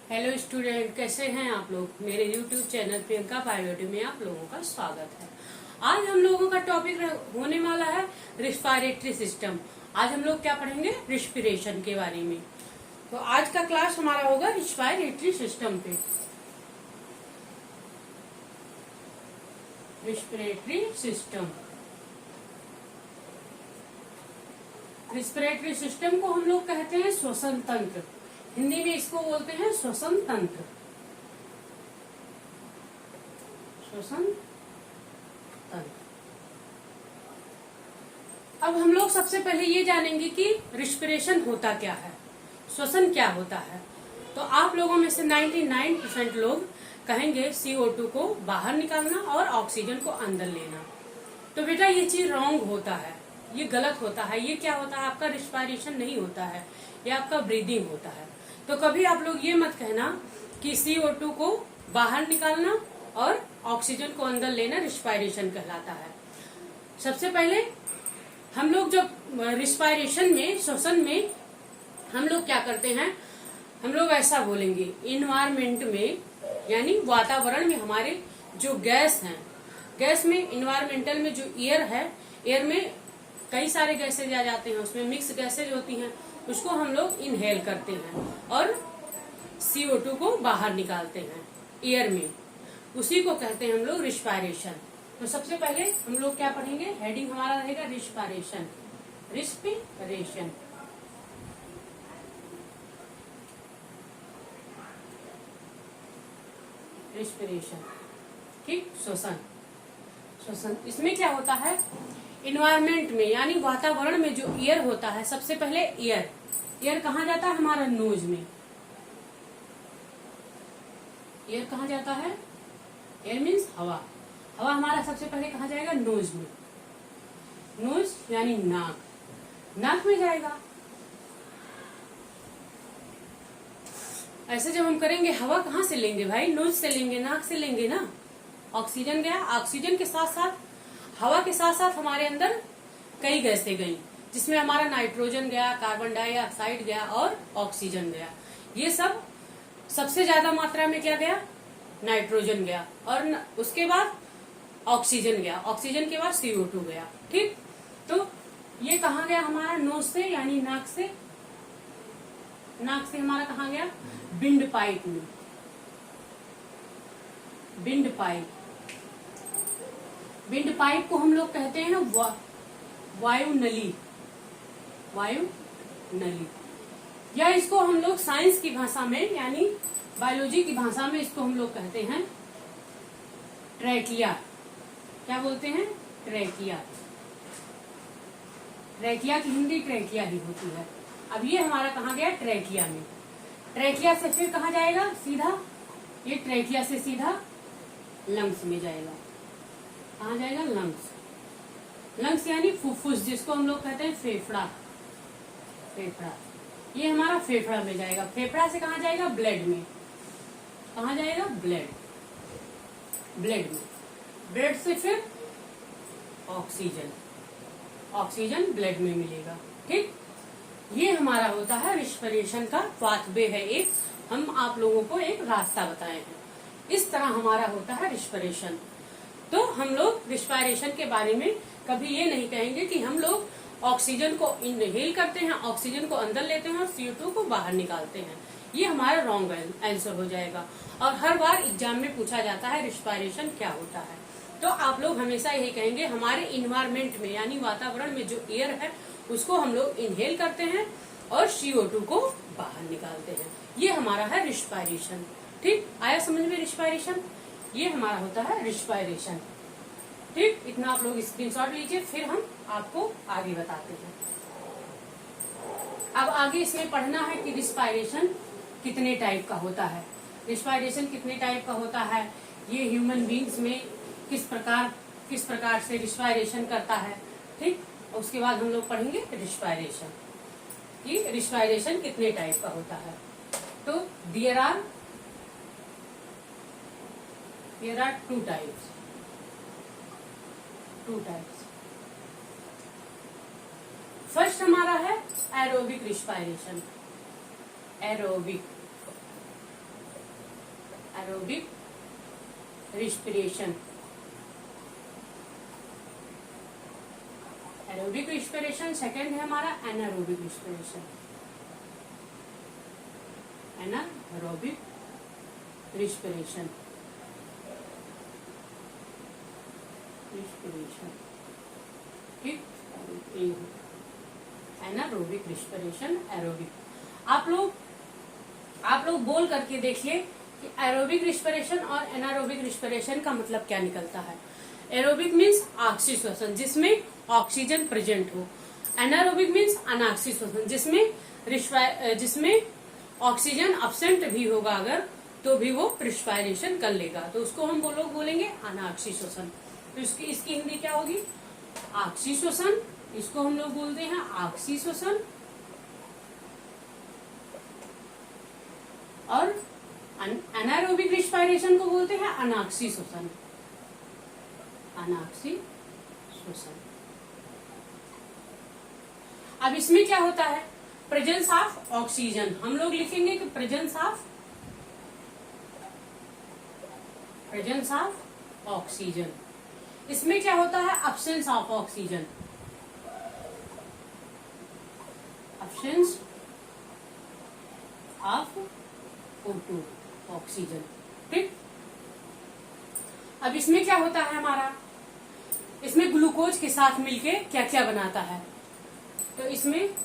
Hello student, कैसे हैं आप लोग। मेरे यूट्यूब चैनल प्रियंका बायोलॉजी में आप लोगों का स्वागत है। आज हम लोगों का टॉपिक होने वाला है रिस्पायरेटरी सिस्टम। आज हम लोग क्या पढ़ेंगे, रिस्पिरेशन के बारे में। तो आज का क्लास हमारा होगा रिस्पायरेटरी सिस्टम पे। रिस्पिरेटरी सिस्टम, रिस्पिरेटरी सिस्टम को हम लोग कहते हैं श्वसन तंत्र। हिंदी में इसको बोलते हैं श्वसन तंत्र। श्वसन तंत्र। अब हम लोग सबसे पहले ये जानेंगे कि रिस्पिरेशन होता क्या है, श्वसन क्या होता है। तो आप लोगों में से 99% लोग कहेंगे CO2 को बाहर निकालना और ऑक्सीजन को अंदर लेना। तो बेटा ये चीज रॉन्ग होता है, ये गलत होता है। ये क्या होता है, आपका रिस्पायरेशन नहीं होता है, ये आपका ब्रीदिंग होता है। तो कभी आप लोग ये मत कहना कि CO2 को बाहर निकालना और ऑक्सीजन को अंदर लेना रिस्पायरेशन कहलाता है। सबसे पहले हम लोग जब रिस्पायरेशन में, श्वसन में हम लोग क्या करते हैं, हम लोग ऐसा बोलेंगे, इन्वायरमेंट में यानी वातावरण में हमारे जो गैस हैं, गैस में इन्वायरमेंटल में जो एयर है, एयर में कई सारे गैसेज आ जाते हैं, उसमें मिक्स गैसेज होती हैं, उसको हम लोग इनहेल करते हैं और CO2 को बाहर निकालते हैं एयर में। उसी को कहते हैं हम लोग रिस्पायरेशन। तो सबसे पहले हम लोग क्या पढ़ेंगे, हेडिंग हमारा रहेगा रिस्पायरेशन। रिस्पिरेशन, रिस्पिरेशन, ठीक। श्वसन, श्वसन इसमें क्या होता है, इन्वायरमेंट में यानी वातावरण में जो एयर होता है, सबसे पहले एयर, एयर कहाँ जाता है, हमारा नोज में। एयर कहाँ जाता है, एयर मीन्स हवा। हवा हमारा सबसे पहले कहाँ जाएगा, नोज में। नोज यानी नाक, नाक में जाएगा। ऐसे जब हम करेंगे, हवा कहाँ से लेंगे भाई, नोज से लेंगे, नाक से लेंगे ना। ऑक्सीजन गया, ऑक्सीजन के साथ साथ, हवा के साथ साथ हमारे अंदर कई गैसें गई, जिसमें हमारा नाइट्रोजन गया, कार्बन डाइऑक्साइड गया और ऑक्सीजन गया। ये सब सबसे ज्यादा मात्रा में क्या गया, नाइट्रोजन गया, और उसके बाद ऑक्सीजन गया, ऑक्सीजन के बाद CO2 गया, ठीक। तो ये कहाँ गया, हमारा नोज से यानी नाक से। नाक से हमारा कहाँ गया, विंड पाइप में। विंड पाइप, विंड पाइप को हम लोग कहते हैं वायु नली, वायु नली। या इसको हम लोग साइंस की भाषा में यानी बायोलॉजी की भाषा में इसको हम लोग कहते हैं ट्रैकिया। क्या बोलते हैं, ट्रैकिया। ट्रैकिया की हिंदी ट्रैकिया ही होती है। अब ये हमारा कहाँ गया, ट्रैकिया में। ट्रैकिया से फिर कहाँ जाएगा, सीधा ये ट्रैकिया से सीधा लंग्स में जाएगा। कहाँ जाएगा, लंग्स। लंग्स यानी फुफ्फुस, जिसको हम लोग कहते हैं फेफड़ा। फेफड़ा, ये हमारा फेफड़ा में जाएगा। फेफड़ा से कहाँ जाएगा, ब्लड में। कहाँ जाएगा, ब्लड, ब्लड में। ब्लड से फिर ऑक्सीजन, ऑक्सीजन ब्लड में मिलेगा, ठीक। ये हमारा होता है रिस्पिरेशन का पाथवे है एक, हम आप लोगों को एक रास्ता बताए हैं। इस तरह हमारा होता है रिस्पिरेशन। तो हम लोग रिस्पायरेशन के बारे में कभी ये नहीं कहेंगे कि हम लोग ऑक्सीजन को इनहेल करते हैं, ऑक्सीजन को अंदर लेते हैं और CO2 को बाहर निकालते हैं। ये हमारा रॉन्ग आंसर हो जाएगा। और हर बार एग्जाम में पूछा जाता है रिस्पायरेशन क्या होता है। तो आप लोग हमेशा यही कहेंगे, हमारे इन्वायरमेंट में यानी वातावरण में जो एयर है उसको हम लोग इनहेल करते हैं और CO2 को बाहर निकालते हैं। ये हमारा है रिस्पायरेशन, ठीक। आया समझ में रिस्पायरेशन, ये हमारा होता है रिस्पायरेशन, ठीक। इतना आप लोग स्क्रीनशॉट लीजिए, फिर हम आपको आगे बताते हैं। अब आगे इसमें पढ़ना है कि रिस्पायरेशन कितने टाइप का होता है। रिस्पायरेशन कितने टाइप का होता है, ये ह्यूमन बींग्स में किस प्रकार से रिस्पायरेशन करता है, ठीक। उसके बाद हम लोग पढ़ेंगे रिस्पायरेशन, कि रिस्पायरेशन कितने टाइप का होता है। तो there are two types, two types. First हमारा है aerobic respiration. Aerobic, aerobic respiration. Aerobic respiration. Second है हमारा एनारोबिक रिस्पिरेशन। Anaerobic respiration. ठीक, एनारोबिक रिस्पिरेशन, एरोबिक। आप लोग बोल करके देखिए कि एरोबिक रिस्पिरेशन और एनारोबिक रिस्पिरेशन का मतलब क्या निकलता है। एरोबिक मीन्स ऑक्सीजन श्वसन जिसमें ऑक्सीजन प्रेजेंट हो। एनारोबिक मीन्स अनाक्सीय श्वसन जिसमें ऑक्सीजन अब्सेंट भी होगा अगर तो भी वो रिस्पायरेशन कर लेगा, तो उसको हम लोग बोलेंगे अनाक्सीय श्वसन। तो इसकी हिंदी क्या होगी? ऑक्सीय श्वसन। इसको हम लोग बोलते हैं ऑक्सीय श्वसन। और एनारोबिक रिस्पायरेशन को बोलते हैं अनाक्सीय श्वसन। अनाक्सीय श्वसन। अब इसमें क्या होता है? Presence of oxygen. हम लोग लिखेंगे कि प्रेजेंस ऑफ ऑक्सीजन। इसमें क्या होता है? Absence of oxygen. Absence of O2 oxygen. ठीक, अब इसमें क्या होता है हमारा? इसमें ग्लूकोज के साथ मिलके क्या क्या बनाता है? तो इसमें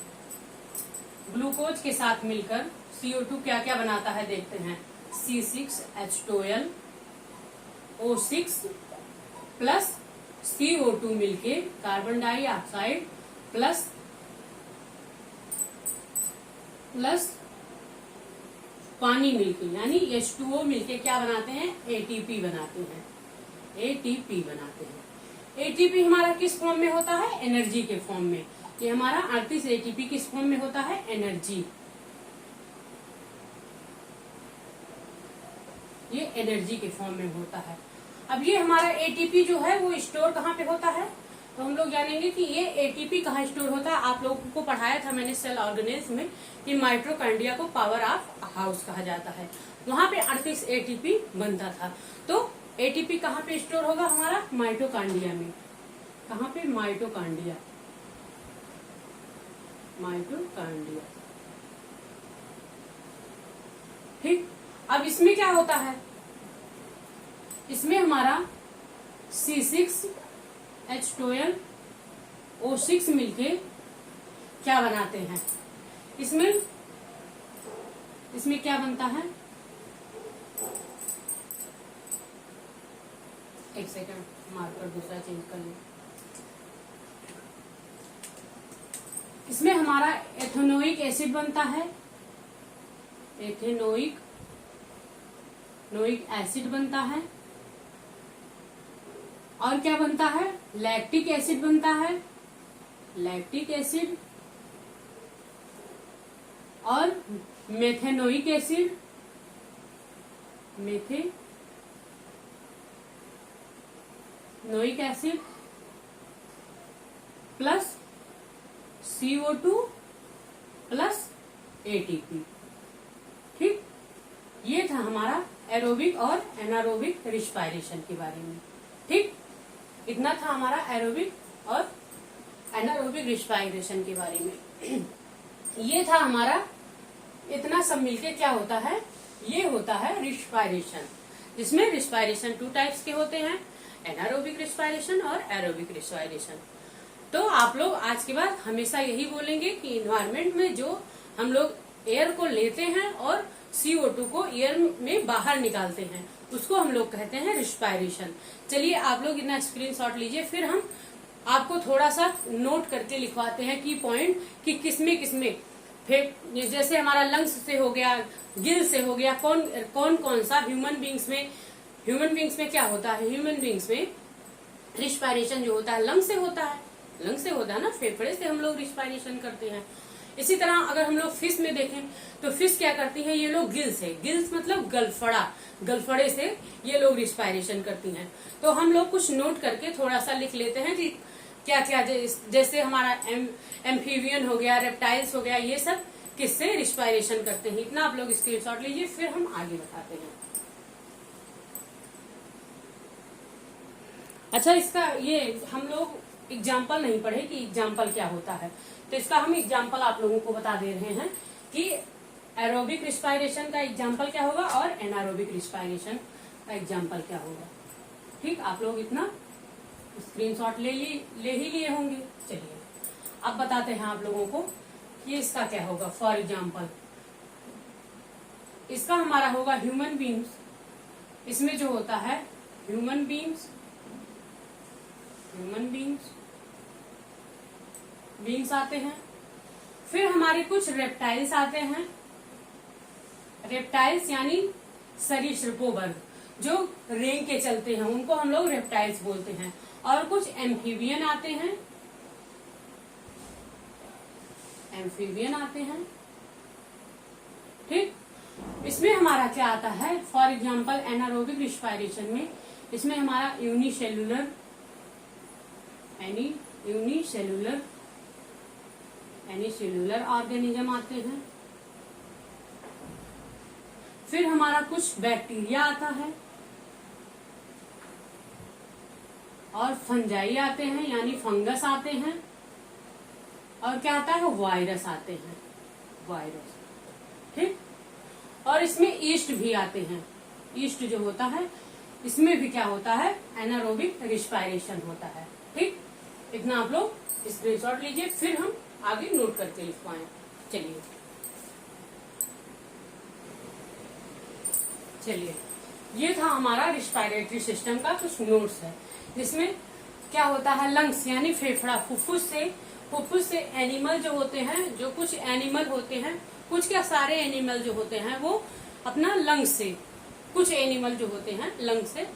ग्लूकोज के साथ मिलकर CO2 क्या क्या बनाता है देखते हैं। C6H12 O6 प्लस CO2 मिलके कार्बन डाइऑक्साइड प्लस पानी मिलके यानी H2O मिलके क्या बनाते हैं? ATP बनाते हैं। ATP बनाते हैं। ATP हमारा किस फॉर्म में होता है? एनर्जी के फॉर्म में। ये हमारा 38 ATP किस फॉर्म में होता है? एनर्जी। ये एनर्जी के फॉर्म में होता है। अब ये हमारा ATP जो है वो स्टोर कहाँ पे होता है? तो हम लोग जानेंगे कि ये ATP कहाँ स्टोर होता है। आप लोगों को पढ़ाया था मैंने सेल ऑर्गेनेल्स में कि माइटोकॉन्ड्रिया को पावर ऑफ हाउस कहा जाता है। वहां पे 38 ATP बनता था। तो ATP कहाँ पे स्टोर होगा? हमारा माइटोकॉन्ड्रिया में। कहाँ पे? माइटोकॉन्ड्रिया। माइटोकॉन्ड्रिया। ठीक, अब इसमें क्या होता है? इसमें हमारा C6H12 O6 मिलके क्या बनाते हैं? इसमें क्या बनता है? एक सेकंड, मार्कर दूसरा चेंज कर ले। इसमें हमारा एथेनोइक एसिड बनता है। एथेनोइक एसिड बनता है। और क्या बनता है? लैक्टिक एसिड बनता है। लैक्टिक एसिड और methanoic acid. Methanoic acid plus CO2 plus ATP। ठीक, ये था हमारा एरोबिक और एनारोबिक रिस्पायरेशन के बारे में। ठीक, इतना था हमारा एरोबिक और एनारोबिक रिस्पायरेशन के बारे में। ये था हमारा, इतना सब मिलके क्या होता है? ये होता है रिस्पायरेशन, जिसमें रिस्पायरेशन 2 टाइप्स के होते हैं, एनारोबिक रिस्पायरेशन और एरोबिक रिस्पायरेशन। तो आप लोग आज के बाद हमेशा यही बोलेंगे कि इन्वायरमेंट में जो हम लोग एयर को लेते हैं और CO2 को एयर में बाहर निकालते हैं उसको हम लोग कहते हैं रिस्पायरेशन। चलिए आप लोग इतना स्क्रीनशॉट लीजिए, फिर हम आपको थोड़ा सा नोट करके लिखवाते हैं की पॉइंट कि किसमें फिर जैसे हमारा लंग्स से हो गया, गिल से हो गया, कौन सा ह्यूमन बींग्स में क्या होता है? ह्यूमन बींग्स में रिस्पायरेशन जो होता है लंग से होता है। ना, फेफड़े से हम लोग रिस्पायरेशन करते हैं। इसी तरह अगर हम लोग फिश में देखें तो फिश क्या करती है? ये लोग गिल्स मतलब गलफड़े से ये लोग रिस्पायरेशन करती हैं। तो हम लोग कुछ नोट करके थोड़ा सा लिख लेते हैं कि क्या क्या, जैसे हमारा एम्फीबियन हो गया, रेप्टाइल्स हो गया, ये सब किससे रिस्पायरेशन करते हैं। इतना आप लोग स्क्रीनशॉट लीजिए, फिर हम आगे बताते हैं। अच्छा, इसका ये हम लोग एग्जाम्पल नहीं पढ़े कि एग्जाम्पल क्या होता है, तो इसका हम एग्जाम्पल आप लोगों को बता दे रहे हैं कि एरोबिक रिस्पायरेशन का एग्जाम्पल क्या होगा और एनारोबिक रिस्पायरेशन का एग्जाम्पल क्या होगा। ठीक, आप लोग इतना स्क्रीनशॉट ले ही लिए होंगे। चलिए अब बताते हैं आप लोगों को कि इसका क्या होगा। फॉर एग्जाम्पल इसका हमारा होगा ह्यूमन बींग्स। इसमें जो होता है ह्यूमन बींग्स आते हैं। फिर हमारे कुछ रेप्टाइल्स आते हैं। रेप्टाइल्स यानी सरीसृपों वर्ग जो रेंग के चलते हैं, उनको हम लोग रेप्टाइल्स बोलते हैं। और कुछ एम्फीबियन आते हैं। ठीक, इसमें हमारा क्या आता है। फॉर एग्जाम्पल एनारोबिक रिस्पायरेशन में इसमें हमारा यूनिसेलुलर ऑर्गेनिज्म आते हैं। फिर हमारा कुछ बैक्टीरिया आता है और फंजाई आते हैं यानी फंगस आते हैं। और क्या आता है, वायरस आते हैं, वायरस। ठीक, और इसमें ईस्ट भी आते हैं। ईस्ट जो होता है इसमें भी क्या होता है, एनारोबिक रिस्पायरेशन होता है। ठीक, इतना आप लोग स्क्रीनशॉट लीजिए, फिर हम आगे नोट करके लिखवाएं। चलिए ये था हमारा रिस्पायरेटरी सिस्टम का कुछ नोट्स है, जिसमें क्या होता है, लंग्स यानी फेफड़ा, फुफ्फुस से एनिमल जो होते हैं, जो कुछ एनिमल होते हैं, कुछ क्या सारे एनिमल जो होते हैं वो अपना लंग्स से, कुछ एनिमल जो होते हैं लंग्स से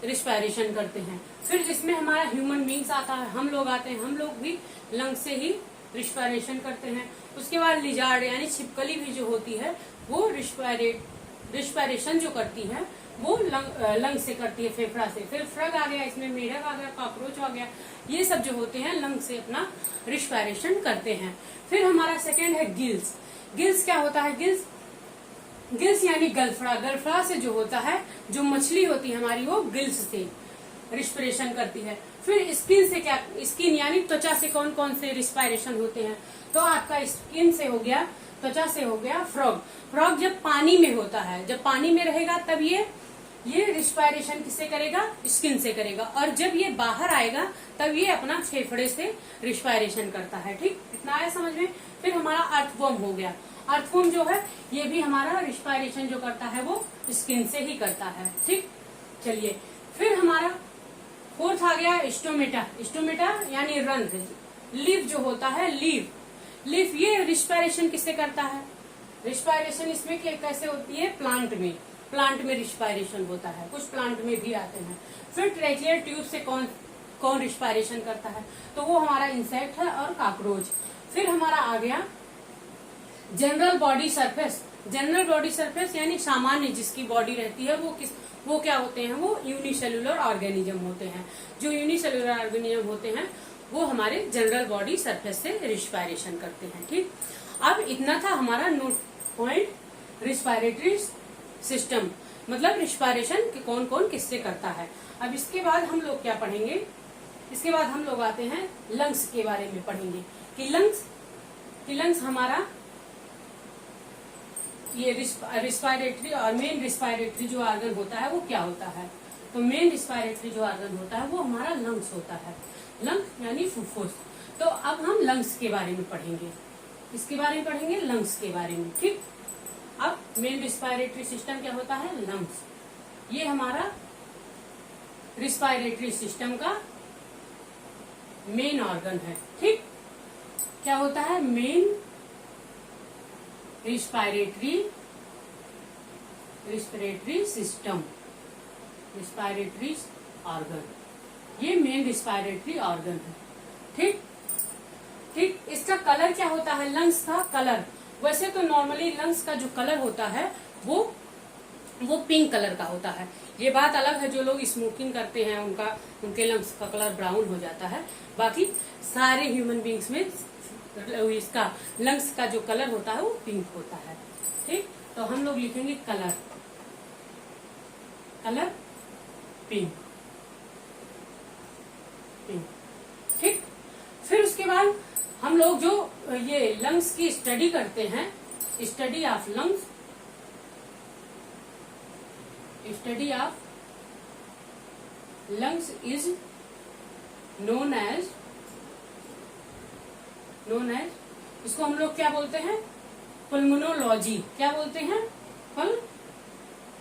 रिस्पायरेशन करते हैं। फिर जिसमें हमारा ह्यूमन बींग्स आता है, हम लोग आते हैं, हम लोग भी लंग्स से ही रिस्पायरेशन करते हैं। उसके बाद लिजार्ड यानी छिपकली भी जो होती है वो रिस्पायरेशन जो करती है वो लंग से करती है, फेफड़ा से। फिर फ्रग आ गया, इसमें मेढक आ गया, कॉकरोच आ गया, ये सब जो होते हैं लंग से अपना रिस्पायरेशन करते हैं। फिर हमारा सेकेंड है गिल्स। गिल्स क्या होता है, गिल्स यानी गलफड़ा से जो होता है, जो मछली होती है हमारी वो गिल्स से रिस्पिरेशन करती है। फिर स्किन से क्या, स्किन यानी त्वचा से कौन कौन से रिस्पायरेशन होते हैं, तो आपका स्किन से हो गया, त्वचा से हो गया फ्रॉग जब पानी में होता है, जब पानी में रहेगा तब ये रिस्पायरेशन किससे करेगा, स्किन से करेगा। और जब ये बाहर आएगा तब ये अपना फेफड़े से रिस्पायरेशन करता है। ठीक, इतना आया समझ में। फिर हमारा अर्थवॉर्म हो गया। अर्थवॉर्म जो है ये भी हमारा रिस्पायरेशन जो करता है वो स्किन से ही करता है। ठीक, चलिए फिर हमारा फोर्थ आ गया स्टोमेटा यानी रंध्र। लीफ जो होता है, लीफ ये रिस्पायरेशन किससे करता है, रिस्पायरेशन इसमें कैसे होती है, प्लांट में रिस्पायरेशन होता है, कुछ प्लांट में भी आते हैं। फिर ट्रेकियल ट्यूब से कौन रिस्पायरेशन करता है, तो वो हमारा इंसेक्ट है और कॉकरोच। फिर हमारा आ गया जनरल बॉडी सरफेस यानी सामान्य जिसकी बॉडी रहती है वो क्या होते हैं, वो यूनिसेलुलर ऑर्गेनिज्म होते हैं। जो यूनिसेलुलर ऑर्गेनिज्म होते हैं वो हमारे जनरल बॉडी सरफेस से रिस्पायरेशन करते हैं। ठीक, अब इतना था हमारा नोट पॉइंट, रिस्पायरेटरी सिस्टम मतलब रिस्पायरेशन कौन कौन किससे करता है। अब इसके बाद हम लोग क्या पढ़ेंगे, इसके बाद हम लोग आते हैं लंग्स के बारे में पढ़ेंगे कि लंग्स हमारा ये रिस्पायरेटरी और मेन रिस्पायरेटरी जो ऑर्गन होता है वो क्या होता है। तो मेन रिस्पायरेटरी जो ऑर्गन होता है वो हमारा लंग्स होता है, लंग यानी फुफ्फुस। तो अब हम लंग्स के बारे में पढ़ेंगे, इसके बारे में पढ़ेंगे, लंग्स के बारे में। ठीक, अब मेन रिस्पायरेटरी सिस्टम क्या होता है, लंग्स। ये हमारा रिस्पायरेटरी सिस्टम का मेन ऑर्गन है। ठीक, क्या होता है, main respiratory system, respiratory organ, ये मेन रिस्पायरेटरी ऑर्गन है। ठीक, इसका कलर क्या होता है, लंग्स का कलर। वैसे तो नॉर्मली लंग्स का जो कलर होता है वो पिंक कलर का होता है। ये बात अलग है, जो लोग स्मोकिंग करते हैं उनके लंग्स का कलर ब्राउन हो जाता है। बाकी सारे ह्यूमन बींग्स में इसका लंग्स का जो कलर होता है वो पिंक होता है। ठीक, तो हम लोग लिखेंगे कलर पिंक। लोग जो ये लंग्स की स्टडी करते हैं, study of lungs, study of lungs is known as इसको हम लोग क्या बोलते हैं? पुल्मोनोलॉजी। क्या बोलते हैं?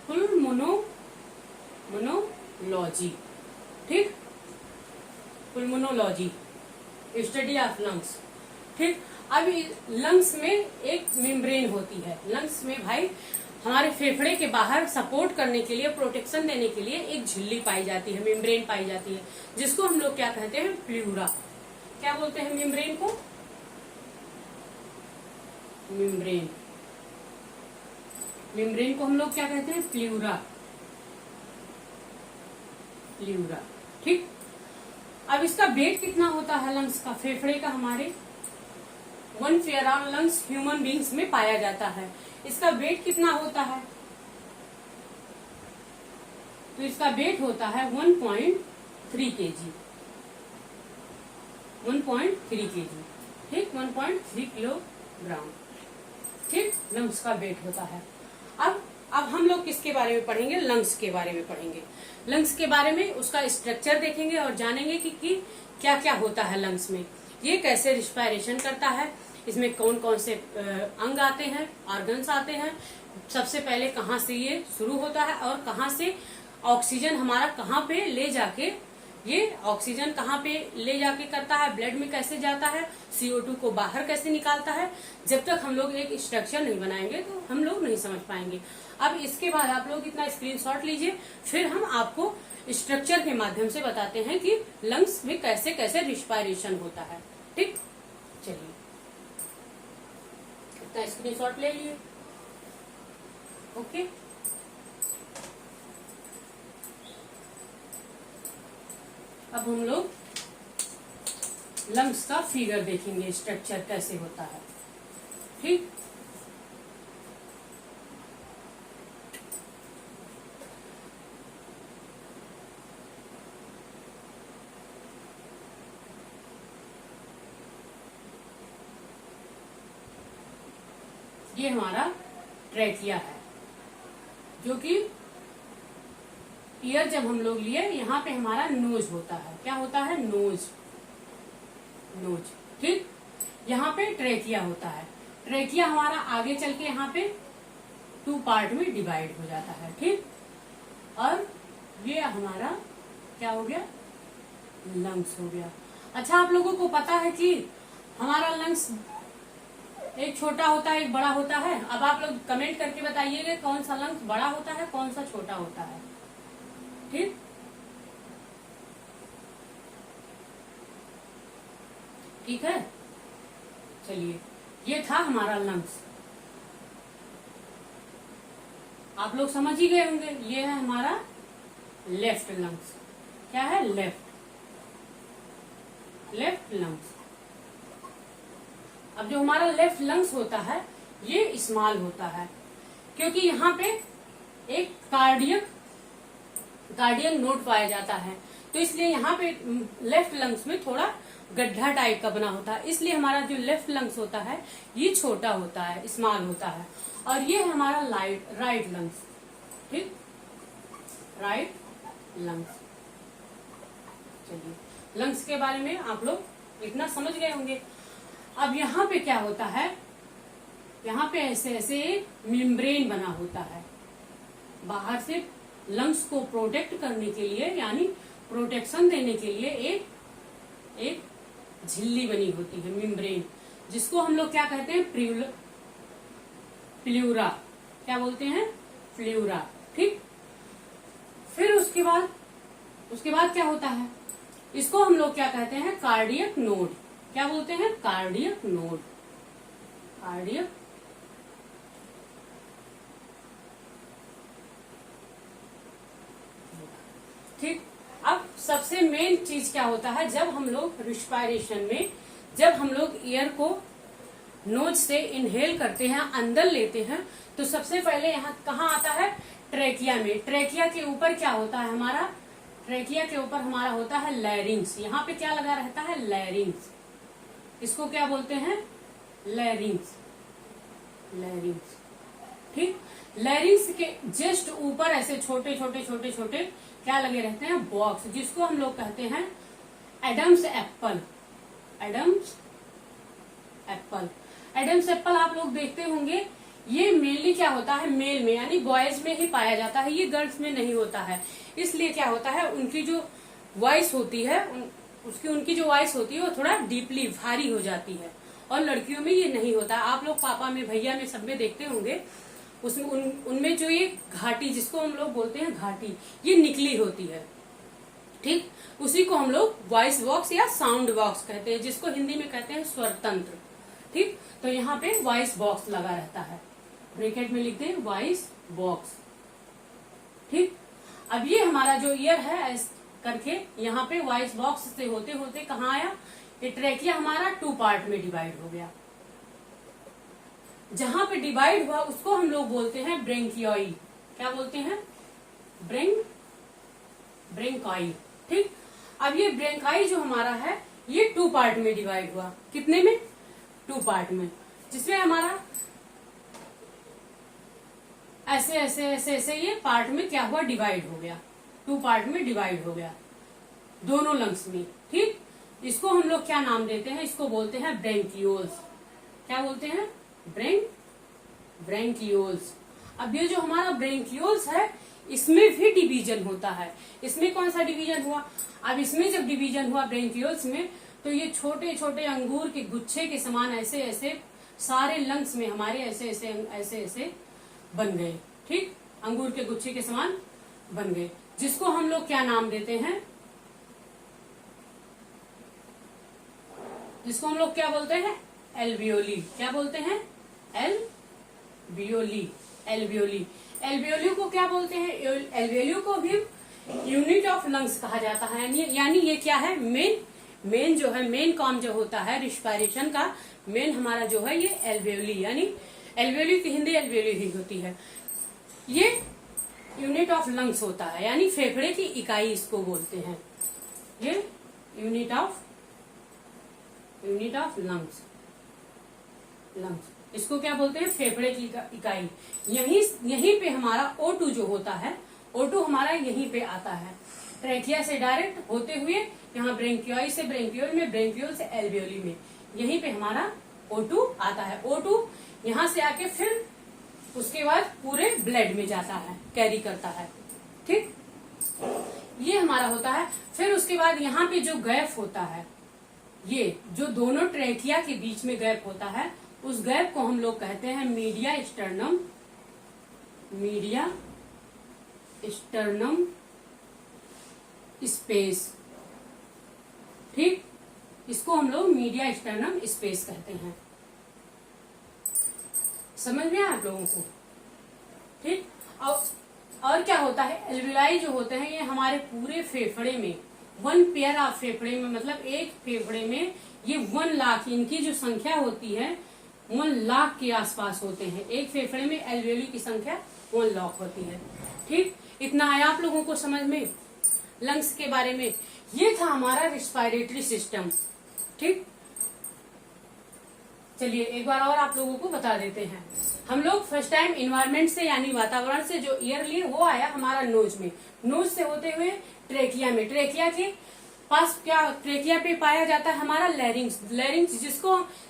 पुल्मोनोलॉजी। ठीक, पुल्मोनोलॉजी, स्टडी ऑफ लंग्स। ठीक, अब लंग्स में एक मेम्ब्रेन होती है। लंग्स में भाई हमारे फेफड़े के बाहर सपोर्ट करने के लिए, प्रोटेक्शन देने के लिए एक झिल्ली पाई जाती है, मेम्ब्रेन पाई जाती है, जिसको हम लोग क्या कहते हैं? प्ल्यूरा। क्या बोलते हैं मेम्ब्रेन को? मेम्ब्रेन को हम लोग क्या कहते हैं? प्ल्यूरा। ठीक, अब इसका वेट कितना होता है लंग्स का, फेफड़े का हमारे? 1 pair of lungs human beings में पाया जाता है। इसका वेट कितना होता है? तो इसका वेट होता है 1.3 kg। 1.3 kg। ठीक, 1.3 किलोग्राम। ठीक, लंग्स का वेट होता है। अब हम लोग किसके बारे में पढ़ेंगे? लंग्स के बारे में पढ़ेंगे। लंग्स के बारे में उसका स्ट्रक्चर देखेंगे और जानेंगे कि क्या क्या होता है लंग्स में, ये कैसे रिस्पायरेशन करता है, इसमें कौन कौन से अंग आते हैं, ऑर्गन्स आते हैं, सबसे पहले कहाँ से ये शुरू होता है और कहाँ से ऑक्सीजन हमारा कहाँ पे ले जाके, ये ऑक्सीजन कहाँ पे ले जाके करता है, ब्लड में कैसे जाता है, CO2 को बाहर कैसे निकालता है। जब तक हम लोग एक स्ट्रक्चर नहीं बनाएंगे तो हम लोग नहीं समझ पाएंगे। अब इसके बाद आप लोग इतना स्क्रीनशॉट लीजिए, फिर हम आपको स्ट्रक्चर के माध्यम से बताते हैं कि लंग्स में कैसे कैसे रिस्पायरेशन होता है। ठीक, चलिए इतना स्क्रीनशॉट ले लिए। ओके, अब हम लोग लंग्स का फिगर देखेंगे, स्ट्रक्चर कैसे होता है। ठीक, ये हमारा ट्रैकिया है, जो कि ईयर जब हम लोग लिए, यहाँ पे हमारा नोज होता है। क्या होता है? नोज। ठीक, यहाँ पे ट्रैकिया होता है। ट्रैकिया हमारा आगे चल के यहाँ पे 2 पार्ट में डिवाइड हो जाता है। ठीक, और ये हमारा क्या हो गया? लंग्स हो गया। अच्छा, आप लोगों को पता है कि हमारा लंग्स एक छोटा होता है, एक बड़ा होता है। अब आप लोग कमेंट करके बताइएगा कौन सा लंग्स बड़ा होता है, कौन सा छोटा होता है। ठीक, ठीक है, चलिए, ये था हमारा लंग्स। आप लोग समझ ही गए होंगे। ये है हमारा लेफ्ट लंग्स। क्या है? Left lungs. अब जो हमारा लेफ्ट लंग्स होता है ये स्मॉल होता है, क्योंकि यहाँ पे एक कार्डियक नोड पाया जाता है, तो इसलिए यहाँ पे लेफ्ट लंग्स में थोड़ा गड्ढा टाइप का बना होता है। इसलिए हमारा जो लेफ्ट लंग्स होता है ये छोटा होता है, स्मॉल होता है। और ये है हमारा राइट लंग्स। ठीक, राइट लंग्स। चलिए, लंग्स के बारे में आप लोग इतना समझ गए होंगे। अब यहाँ पे क्या होता है? यहाँ पे ऐसे ऐसे एक मेम्ब्रेन बना होता है, बाहर से लंग्स को प्रोटेक्ट करने के लिए, यानी प्रोटेक्शन देने के लिए एक झिल्ली बनी होती है, मेम्ब्रेन, जिसको हम लोग क्या कहते हैं? प्ल्यूरा। क्या बोलते हैं? प्ल्यूरा। ठीक, फिर उसके बाद क्या होता है? इसको हम लोग क्या कहते हैं? Cardiac node. क्या बोलते हैं? Cardiac node. ठीक, अब सबसे मेन चीज क्या होता है? जब हम लोग रिस्पायरेशन में, जब हम लोग एयर को नोज से इनहेल करते हैं, अंदर लेते हैं, तो सबसे पहले यहाँ कहाँ आता है? ट्रैकिया में। ट्रैकिया के ऊपर क्या होता है हमारा? ट्रैकिया के ऊपर हमारा होता है लैरिंग्स। यहाँ पे क्या लगा रहता है? लैरिंग्स। इसको क्या बोलते हैं? लैरिंग्स। लैरिंग्स, ठीक। लैरिंग्स के जस्ट ऊपर ऐसे छोटे छोटे छोटे छोटे क्या लगे रहते हैं? बॉक्स, जिसको हम लोग कहते हैं Adam's apple. Adam's apple. Adam's apple आप लोग देखते होंगे, ये मेनली क्या होता है? मेल में यानी बॉयज में ही पाया जाता है, ये गर्ल्स में नहीं होता है। इसलिए क्या होता है, उनकी जो वॉइस होती है, उनकी जो वॉइस होती है वो थोड़ा डीपली भारी हो जाती है, और लड़कियों में ये नहीं होता। आप लोग पापा में, भैया में, सब में देखते होंगे, उसमें उनमें जो ये घाटी, जिसको हम लोग बोलते हैं घाटी, ये निकली होती है, ठीक। उसी को हम लोग वॉइस बॉक्स या साउंड बॉक्स कहते हैं, जिसको हिंदी में कहते हैं स्वर तंत्र, ठीक। तो यहाँ पे वॉइस बॉक्स लगा रहता है, ब्रैकेट में लिखते हैं वॉइस बॉक्स, ठीक। अब ये हमारा जो ईयर है करके, यहाँ पे वॉइस बॉक्स से होते होते कहाँ आया? ये ट्रैकिया हमारा 2 पार्ट में डिवाइड हो गया। जहां पे डिवाइड हुआ उसको हम लोग बोलते हैं ब्रेंकियोई। क्या बोलते हैं? ब्रेंकाई, ठीक। अब ये ब्रेंकाई जो हमारा है, ये 2 पार्ट में डिवाइड हुआ। कितने में? 2 पार्ट में, जिसमें हमारा ऐसे ऐसे ऐसे ऐसे ये पार्ट में क्या हुआ? डिवाइड हो गया, 2 पार्ट में डिवाइड हो गया दोनों लंग्स में, ठीक। इसको हम लोग क्या नाम देते हैं? इसको बोलते हैं ब्रेंकियोल्स। क्या बोलते हैं? ब्रेंकियोल्स। अब ये जो हमारा ब्रेंकियोल्स है, इसमें भी डिवीजन होता है। इसमें कौन सा डिवीजन हुआ? अब इसमें जब डिवीजन हुआ ब्रेंकियोल्स में, तो ये छोटे छोटे अंगूर के गुच्छे के समान ऐसे ऐसे सारे लंग्स में हमारे ऐसे ऐसे ऐसे ऐसे बन गए, ठीक। अंगूर के गुच्छे के समान बन गए, जिसको हम लोग क्या नाम देते हैं? जिसको हम लोग क्या बोलते हैं? एल्वियोली। क्या बोलते हैं? एल्वियोली। एल्वियोली। एल्वियोली को क्या बोलते हैं? एल्वियोली को भी यूनिट ऑफ लंग्स कहा जाता है। यानी ये क्या है? मेन जो है, मेन काम जो होता है रिस्पायरेशन का, मेन हमारा जो है ये एल्वियोली, यानी एल्वियोली की हिंदी एल्वियोली ही होती है। ये यूनिट ऑफ लंग्स होता है, यानी फेफड़े की इकाई इसको बोलते हैं। ये यूनिट ऑफ लंग्स। इसको क्या बोलते हैं? फेफड़े की इकाई। यहीं पे हमारा O2 जो होता है, O2 हमारा यहीं पे आता है, ट्रैकिया से डायरेक्ट होते हुए यहाँ ब्रेंकियोई से ब्रेंकियोल में, ब्रेंकियोल से एल्वियोली में, यहीं पे हमारा O2 आता है। O2 यहाँ से आके फिर उसके बाद पूरे ब्लड में जाता है, कैरी करता है, ठीक। ये हमारा होता है। फिर उसके बाद यहाँ पे जो गैप होता है, ये जो दोनों ट्रैकिया के बीच में गैप होता है, उस गैप को हम लोग कहते हैं media sternum. Media sternum space, ठीक। इसको हम लोग मीडिया स्टर्नम स्पेस कहते हैं। समझ में आया आप लोगों को? ठीक। और क्या होता है? एल्वियोलाई जो होते हैं, ये हमारे पूरे फेफड़े में 1 पेयर ऑफ फेफड़े में, मतलब एक फेफड़े में ये 1 लाख, इनकी जो संख्या होती है 1 लाख के आसपास होते हैं। एक फेफड़े में एल्वियोली की संख्या 1 लाख होती है, ठीक। इतना आया आप लोगों को समझ में लंग्स के बारे में? ये था हमारा रिस्पायरेटरी सिस्टम, ठीक। चलिए एक बार और आप लोगों को बता देते हैं। हम लोग फर्स्ट टाइम इन्वायरमेंट से यानी वातावरण से जो एयर लिए, वो आया हमारा नोज में, नोज से होते हुए ट्रेकिया में, ट्रेकिया के पास क्या, ट्रेकिया पे पाया जाता है हमारा लैरिंग्स। लैरिंग्स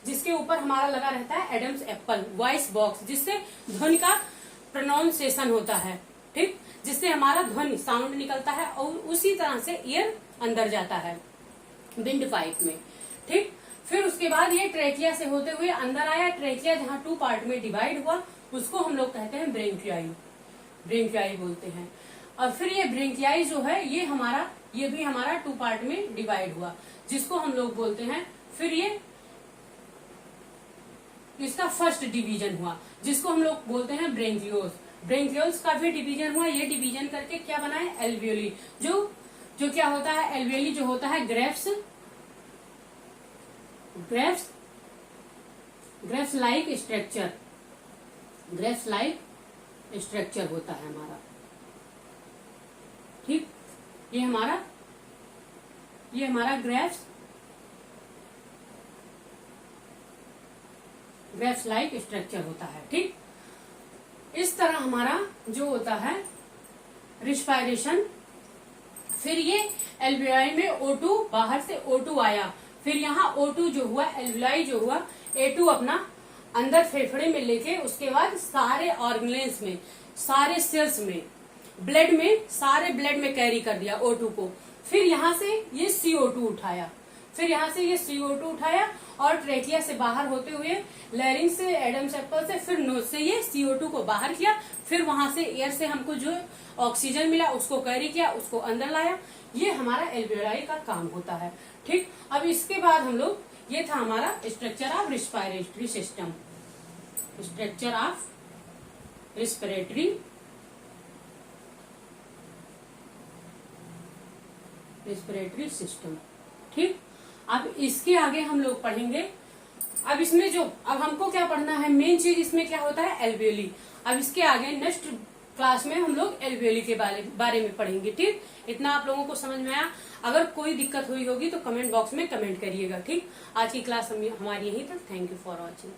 जिसके ऊपर हमारा लगा रहता है एडम्स एप्पल, वॉइस बॉक्स, जिससे ध्वनि का प्रोनाउंसिएशन होता है, ठीक, जिससे हमारा ध्वनि साउंड निकलता है, और उसी तरह से ईयर अंदर जाता है विंड पाइप में, ठीक। फिर उसके बाद ये ट्रेकिया से होते हुए अंदर आया, ट्रेकिया जहाँ 2 पार्ट में डिवाइड हुआ, उसको हम लोग कहते हैं ब्रेंकियाई। ब्रेंकियाई बोलते हैं। और फिर ये ब्रेंकियाई जो है, ये भी हमारा 2 पार्ट में डिवाइड हुआ, जिसको हम लोग बोलते हैं, फिर ये इसका फर्स्ट डिवीजन हुआ, जिसको हम लोग बोलते हैं ब्रेंकियोल्स। ब्रेंकियोल्स का भी डिवीजन हुआ, ये डिवीजन करके क्या बना है? एल्वियोली। जो क्या होता है? एल्वियोली जो होता है ग्रेफ्स लाइक स्ट्रक्चर, ग्रेफ्स लाइक स्ट्रक्चर होता है हमारा, ठीक। ये हमारा ग्रेफ्स ग्रेप्स लाइक स्ट्रक्चर होता है। ठीक, इस तरह हमारा जो होता है रिस्पायरेशन, फिर ये एल्वियोलाई में O2 बाहर से O2 आया, फिर यहाँ O2 जो हुआ, एल्वियोलाई जो हुआ, A2 अपना अंदर फेफड़े में लेके उसके बाद सारे ऑर्गेनेल्स में, सारे सेल्स में, ब्लड में, सारे ब्लड में कैरी कर दिया O2 को। फिर यहाँ से ये CO2 उठाया, फिर यहाँ से ये CO2 उठाया और ट्रेकिया से बाहर होते हुए लैरिंग्स से, एडम्स एप्पल से, फिर नोज से ये CO2 को बाहर किया, फिर वहां से एयर से हमको जो ऑक्सीजन मिला उसको कैरी किया, उसको अंदर लाया। ये हमारा एल्वियोलाई का काम होता है। ठीक, अब इसके बाद हम लोग, ये था हमारा structure of respiratory system, structure of respiratory system. ठीक, अब इसके आगे हम लोग पढ़ेंगे, अब इसमें जो, अब हमको क्या पढ़ना है, मेन चीज इसमें क्या होता है, एल्वियोली। अब इसके आगे नेक्स्ट क्लास में हम लोग एल्वियोली के बारे में पढ़ेंगे। ठीक, इतना आप लोगों को समझ में आया? अगर कोई दिक्कत हुई होगी तो कमेंट बॉक्स में कमेंट करिएगा। ठीक, आज की क्लास हमारी यहीं तक। Thank you for watching.